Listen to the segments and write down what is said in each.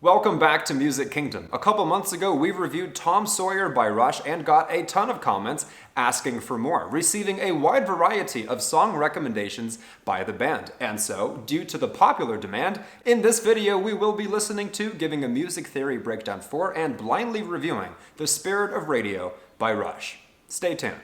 Welcome back to Music Kingdom. A couple months ago, we reviewed Tom Sawyer by Rush and got a ton of comments asking for more, receiving a wide variety of song recommendations by the band. And so, due to the popular demand, in this video we will be listening to, giving a music theory breakdown for, and blindly reviewing The Spirit of Radio by Rush. Stay tuned.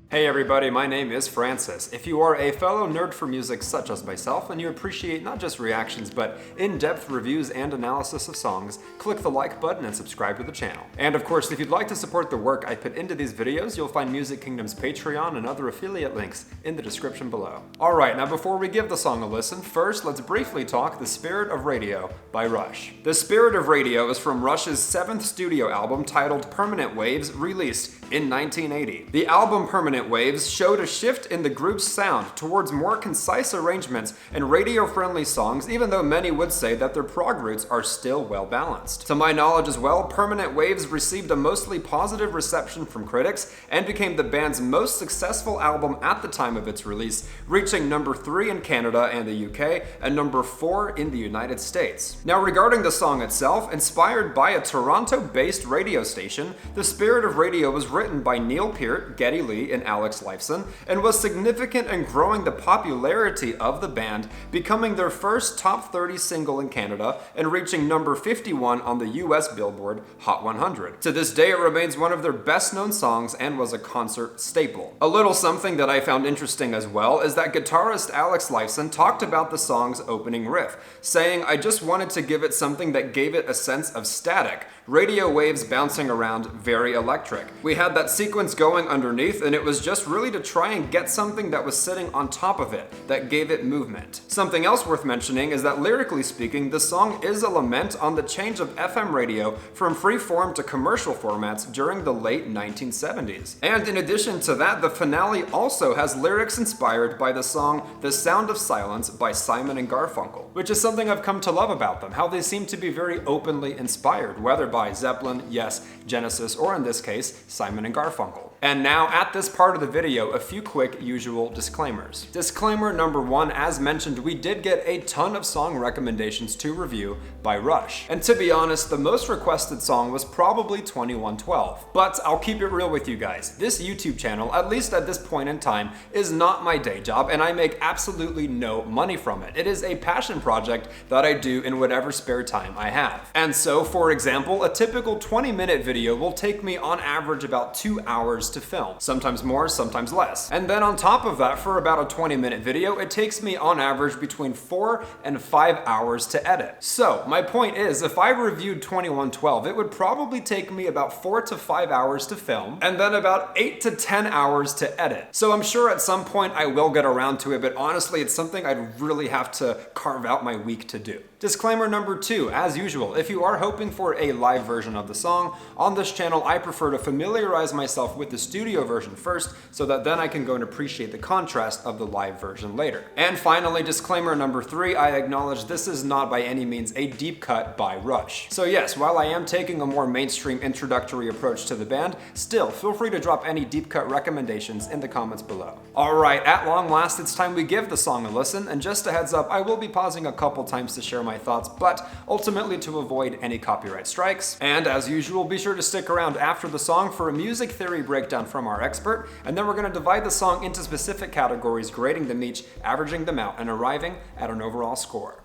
Hey everybody, my name is Francis. If you are a fellow nerd for music such as myself and you appreciate not just reactions but in-depth reviews and analysis of songs, click the like button and subscribe to the channel. And of course, if you'd like to support the work I put into these videos, you'll find Music Kingdom's Patreon and other affiliate links in the description below. Alright, now before we give the song a listen, first let's briefly talk The Spirit of Radio by Rush. The Spirit of Radio is from Rush's 7th studio album titled Permanent Waves, released in 1980. The album Permanent Waves showed a shift in the group's sound towards more concise arrangements and radio-friendly songs, even though many would say that their prog roots are still well balanced. To my knowledge as well, Permanent Waves received a mostly positive reception from critics and became the band's most successful album at the time of its release, reaching number 3 in Canada and the UK and number 4 in the United States. Now regarding the song itself, inspired by a Toronto-based radio station, The Spirit of Radio was written by Neil Peart, Geddy Lee, and Alex Lifeson, and was significant in growing the popularity of the band, becoming their first top 30 single in Canada and reaching number 51 on the US Billboard Hot 100. To this day, it remains one of their best-known songs and was a concert staple. A little something that I found interesting as well is that guitarist Alex Lifeson talked about the song's opening riff, saying, "I just wanted to give it something that gave it a sense of static, radio waves bouncing around, very electric. We had that sequence going underneath and it was just really to try and get something that was sitting on top of it, that gave it movement." Something else worth mentioning is that lyrically speaking, the song is a lament on the change of FM radio from free-form to commercial formats during the late 1970s. And in addition to that, the finale also has lyrics inspired by the song The Sound of Silence by Simon and Garfunkel, which is something I've come to love about them, how they seem to be very openly inspired, whether by Zeppelin, Yes, Genesis, or in this case, Simon and Garfunkel. And now, at this part of the video, a few quick usual disclaimers. Disclaimer number 1, as mentioned, we did get a ton of song recommendations to review by Rush. And to be honest, the most requested song was probably 2112. But I'll keep it real with you guys. This YouTube channel, at least at this point in time, is not my day job, and I make absolutely no money from it. It is a passion project that I do in whatever spare time I have. And so, for example, a typical 20-minute video will take me on average about 2 hours to film. Sometimes more, sometimes less. And then on top of that, for about a 20-minute video, it takes me on average between 4 and 5 hours to edit. So my point is, if I reviewed 2112, it would probably take me about 4 to 5 hours to film, and then about 8 to 10 hours to edit. So I'm sure at some point I will get around to it, but honestly, it's something I'd really have to carve out my week to do. Disclaimer number 2, as usual, if you are hoping for a live version of the song, on this channel I prefer to familiarize myself with the studio version first, so that then I can go and appreciate the contrast of the live version later. And finally, disclaimer number 3, I acknowledge this is not by any means a deep cut by Rush. So yes, while I am taking a more mainstream introductory approach to the band, still feel free to drop any deep cut recommendations in the comments below. Alright, at long last it's time we give the song a listen, and just a heads up, I will be pausing a couple times to share my thoughts, but ultimately to avoid any copyright strikes. And as usual, be sure to stick around after the song for a music theory breakdown from our expert, and then we're going to divide the song into specific categories, grading them each, averaging them out, and arriving at an overall score.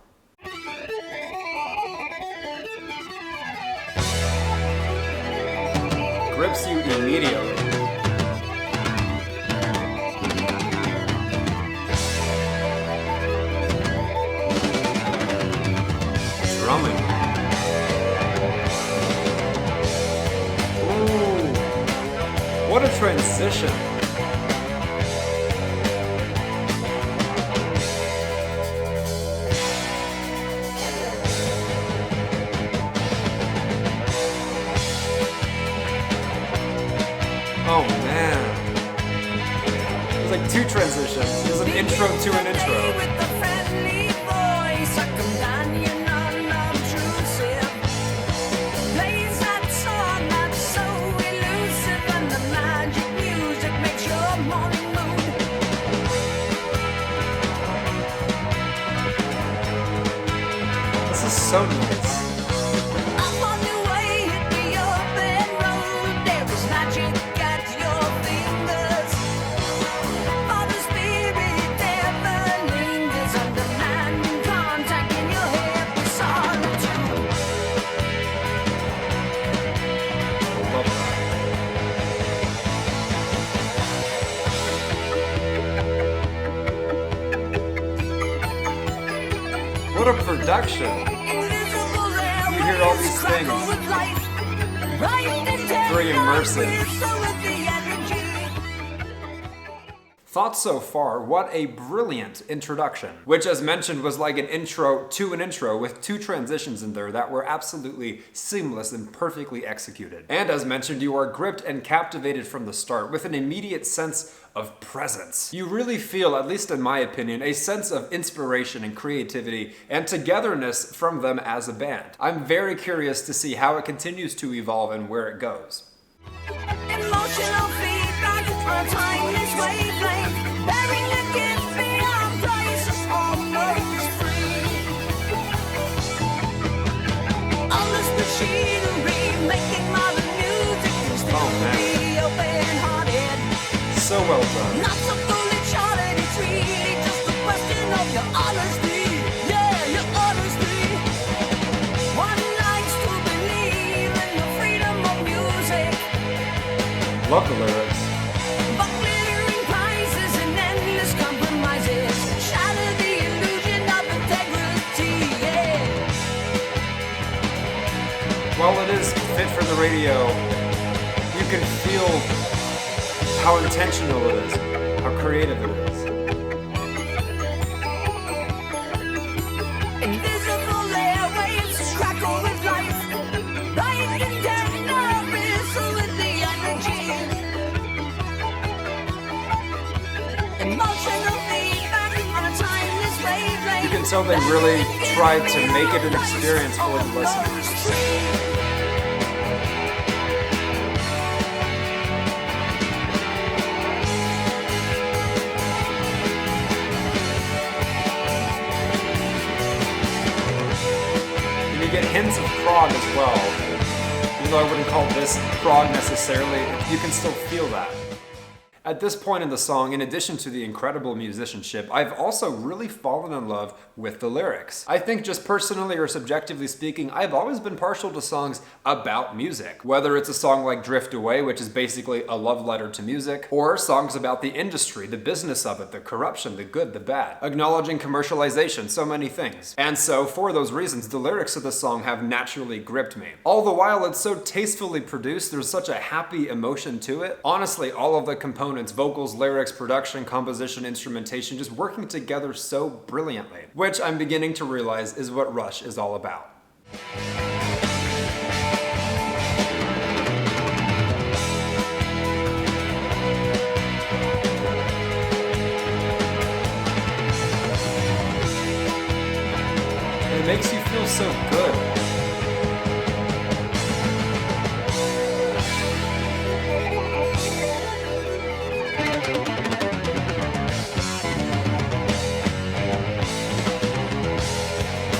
Grips you immediately. Drumming. Ooh, what a transition. Oh man. There's like 2 transitions. There's an intro to an intro. So nice. What a production! You hear all these things. Very immersive. Thoughts so far? What a brilliant introduction. Which, as mentioned, was like an intro to an intro with two transitions in there that were absolutely seamless and perfectly executed. And as mentioned, you are gripped and captivated from the start with an immediate sense of presence. You really feel, at least in my opinion, a sense of inspiration and creativity and togetherness from them as a band. I'm very curious to see how it continues to evolve and where it goes. Emotional feedback on a timeless wavelength, bearing the gift beyond price, almost free. On this machinery, making modern music, can still be open-hearted. So well done. Not so fully charted, it's really just a question of your honesty. Yeah, your honesty. One likes to believe in the freedom of music. Love the lyrics. But glittering prizes and endless compromises shatter the illusion of integrity, yeah. While it is fit for the radio, you can feel how intentional it is, how creative it is. Invisible airwaves crackle with life, bright and tender, bristle with the energy. Emotional feedback on a timeless wavelength. You can tell they really tried to make it an experience for the listeners. Get hints of prog as well. Even though I wouldn't call this prog necessarily, you can still feel that. At this point in the song, in addition to the incredible musicianship, I've also really fallen in love with the lyrics. I think just personally or subjectively speaking, I've always been partial to songs about music. Whether it's a song like Drift Away, which is basically a love letter to music, or songs about the industry, the business of it, the corruption, the good, the bad, acknowledging commercialization, so many things. And so, for those reasons, the lyrics of the song have naturally gripped me. All the while it's so tastefully produced, there's such a happy emotion to it. Honestly, all of the components, vocals, lyrics, production, composition, instrumentation, just working together so brilliantly, which I'm beginning to realize is what Rush is all about. It makes you feel so good.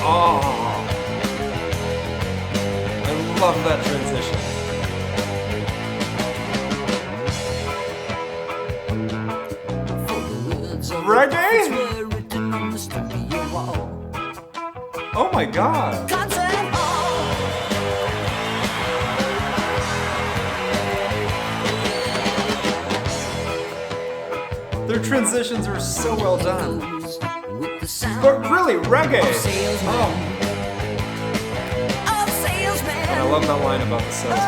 Oh, I love that transition. Reggae? Oh my god. Their transitions are so well done. But really, reggae! Oh. And I love that line about the salesman.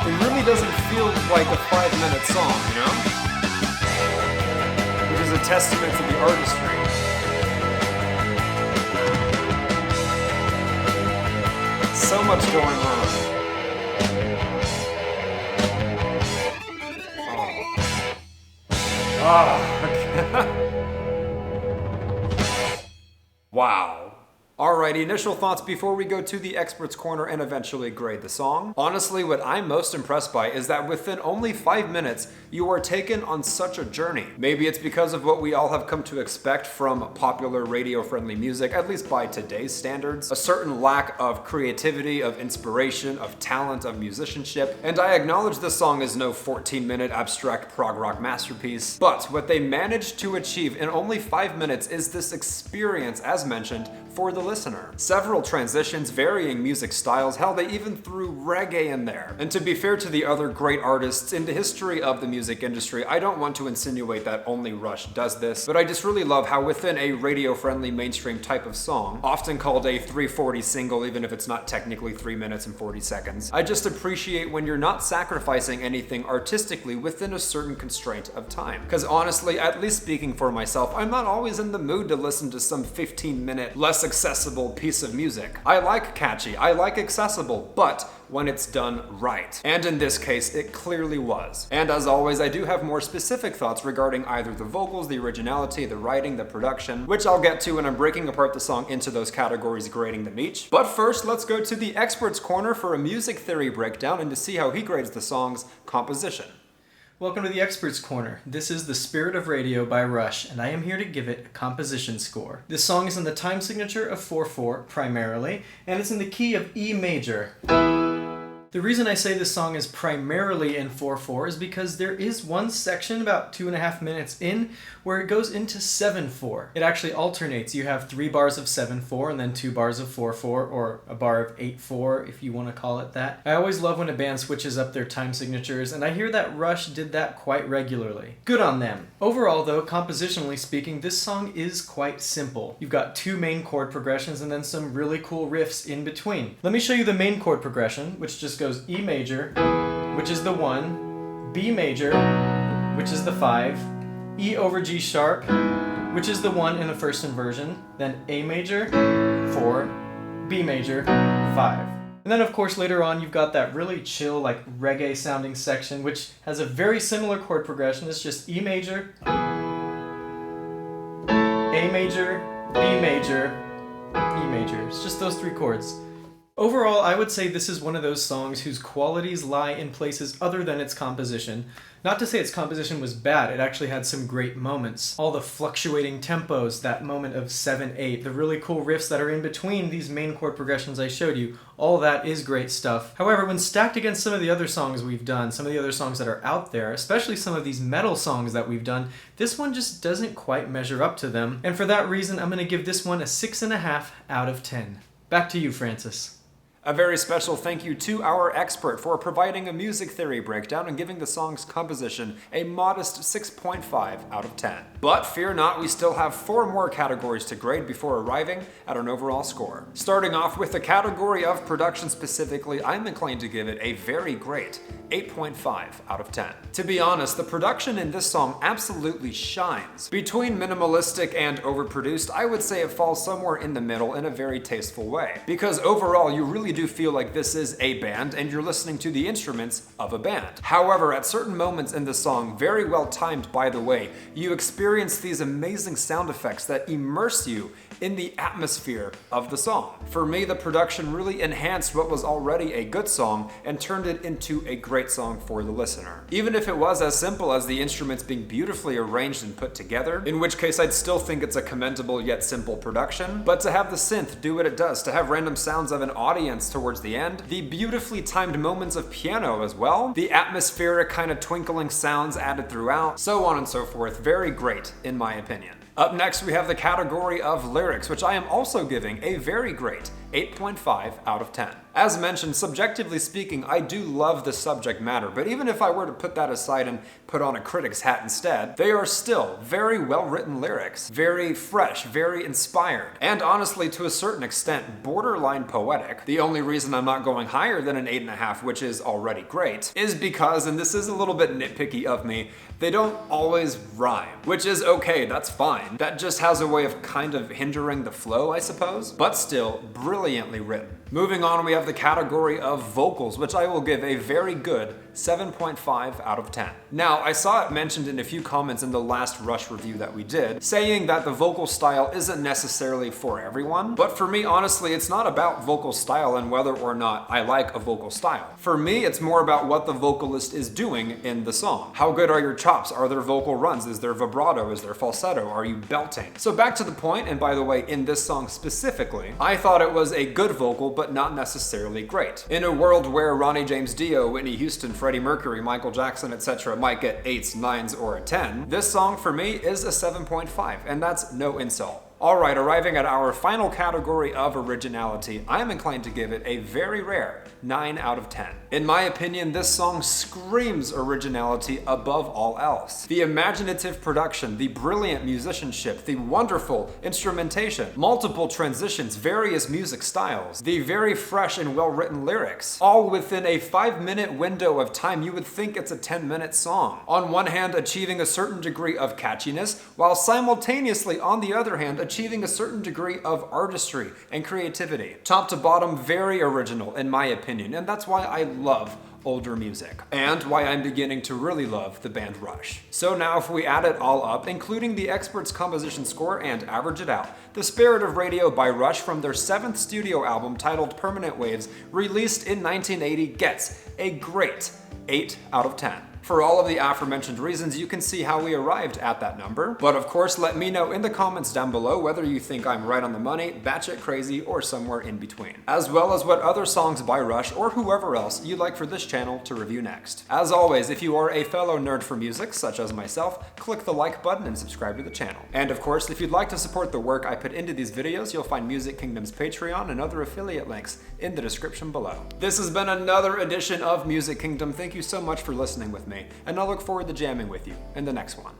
It really doesn't feel like a 5-minute song, you know? Which is a testament to the artistry. So much going on. Oh. Wow. Alrighty, initial thoughts before we go to the expert's corner and eventually grade the song. Honestly, what I'm most impressed by is that within only 5 minutes, you are taken on such a journey. Maybe it's because of what we all have come to expect from popular radio-friendly music, at least by today's standards. A certain lack of creativity, of inspiration, of talent, of musicianship. And I acknowledge this song is no 14-minute abstract prog rock masterpiece, but what they managed to achieve in only 5 minutes is this experience, as mentioned, for the listener. Several transitions, varying music styles, hell, they even threw reggae in there. And to be fair to the other great artists in the history of the music industry, I don't want to insinuate that only Rush does this, but I just really love how within a radio-friendly mainstream type of song, often called a 340 single, even if it's not technically 3 minutes and 40 seconds, I just appreciate when you're not sacrificing anything artistically within a certain constraint of time. Because honestly, at least speaking for myself, I'm not always in the mood to listen to some 15-minute, less accessible piece of music. I like catchy, I like accessible, but when it's done right. And in this case, it clearly was. And as always, I do have more specific thoughts regarding either the vocals, the originality, the writing, the production, which I'll get to when I'm breaking apart the song into those categories, grading them each. But first, let's go to the expert's corner for a music theory breakdown and to see how he grades the song's composition. Welcome to the Experts Corner. This is The Spirit of Radio by Rush, and I am here to give it a composition score. This song is in the time signature of 4/4 primarily, and it's in the key of E major. The reason I say this song is primarily in 4/4 is because there is one section about 2.5 minutes in where it goes into 7/4. It actually alternates. You have 3 bars of 7/4 and then 2 bars of 4/4, or a bar of 8/4 if you want to call it that. I always love when a band switches up their time signatures, and I hear that Rush did that quite regularly. Good on them. Overall though, compositionally speaking, this song is quite simple. You've got 2 main chord progressions and then some really cool riffs in between. Let me show you the main chord progression, which just goes E major, which is the 1, B major, which is the 5, E over G sharp, which is the 1 in the first inversion, then A major, 4, B major, 5. And then of course later on you've got that really chill, like reggae sounding section, which has a very similar chord progression. It's just E major, A major, B major, E major. It's just those 3 chords. Overall, I would say this is one of those songs whose qualities lie in places other than its composition. Not to say its composition was bad, it actually had some great moments. All the fluctuating tempos, that moment of 7/8, the really cool riffs that are in between these main chord progressions I showed you, all that is great stuff. However, when stacked against some of the other songs we've done, some of the other songs that are out there, especially some of these metal songs that we've done, this one just doesn't quite measure up to them. And for that reason, I'm going to give this one a 6.5 out of 10. Back to you, Francis. A very special thank you to our expert for providing a music theory breakdown and giving the song's composition a modest 6.5 out of 10. But fear not, we still have 4 more categories to grade before arriving at an overall score. Starting off with the category of production specifically, I'm inclined to give it a very great 8.5 out of 10. To be honest, the production in this song absolutely shines. Between minimalistic and overproduced, I would say it falls somewhere in the middle in a very tasteful way. Because overall, you really do feel like this is a band and you're listening to the instruments of a band. However, at certain moments in the song, very well timed by the way, you experience these amazing sound effects that immerse you in the atmosphere of the song. For me, the production really enhanced what was already a good song and turned it into a great song for the listener. Even if it was as simple as the instruments being beautifully arranged and put together, in which case I'd still think it's a commendable yet simple production, but to have the synth do what it does, to have random sounds of an audience towards the end, the beautifully timed moments of piano as well, the atmospheric kind of twinkling sounds added throughout, so on and so forth, very great in my opinion. Up next, we have the category of lyrics, which I am also giving a very great 8.5 out of 10. As mentioned, subjectively speaking, I do love the subject matter, but even if I were to put that aside and put on a critic's hat instead, they are still very well-written lyrics, very fresh, very inspired, and honestly, to a certain extent, borderline poetic. The only reason I'm not going higher than an 8.5, which is already great, is because, and this is a little bit nitpicky of me, they don't always rhyme, which is okay, that's fine. That just has a way of kind of hindering the flow, I suppose, but still, brilliant brilliantly written. Moving on, we have the category of vocals, which I will give a very good 7.5 out of 10. Now, I saw it mentioned in a few comments in the last Rush review that we did, saying that the vocal style isn't necessarily for everyone, but for me, honestly, it's not about vocal style and whether or not I like a vocal style. For me, it's more about what the vocalist is doing in the song. How good are your chops? Are there vocal runs? Is there vibrato? Is there falsetto? Are you belting? So back to the point, and by the way, in this song specifically, I thought it was a good vocal, but not necessarily great. In a world where Ronnie James Dio, Whitney Houston, Freddie Mercury, Michael Jackson, etc. might get 8s, 9s, or a 10, this song for me is a 7.5, and that's no insult. Alright, arriving at our final category of originality, I am inclined to give it a very rare 9 out of 10. In my opinion, this song screams originality above all else. The imaginative production, the brilliant musicianship, the wonderful instrumentation, multiple transitions, various music styles, the very fresh and well-written lyrics, all within a 5-minute window of time. You would think it's a 10-minute song. On one hand, achieving a certain degree of catchiness, while simultaneously, on the other hand, achieving a certain degree of artistry and creativity. Top to bottom, very original in my opinion, and that's why I love older music, and why I'm beginning to really love the band Rush. So now if we add it all up, including the expert's composition score, and average it out, The Spirit of Radio by Rush from their 7th studio album titled Permanent Waves, released in 1980, gets a great 8 out of 10. For all of the aforementioned reasons, you can see how we arrived at that number. But of course, let me know in the comments down below whether you think I'm right on the money, batshit crazy, or somewhere in between. As well as what other songs by Rush or whoever else you'd like for this channel to review next. As always, if you are a fellow nerd for music, such as myself, click the like button and subscribe to the channel. And of course, if you'd like to support the work I put into these videos, you'll find Music Kingdom's Patreon and other affiliate links in the description below. This has been another edition of Music Kingdom. Thank you so much for listening with me, and I look forward to jamming with you in the next one.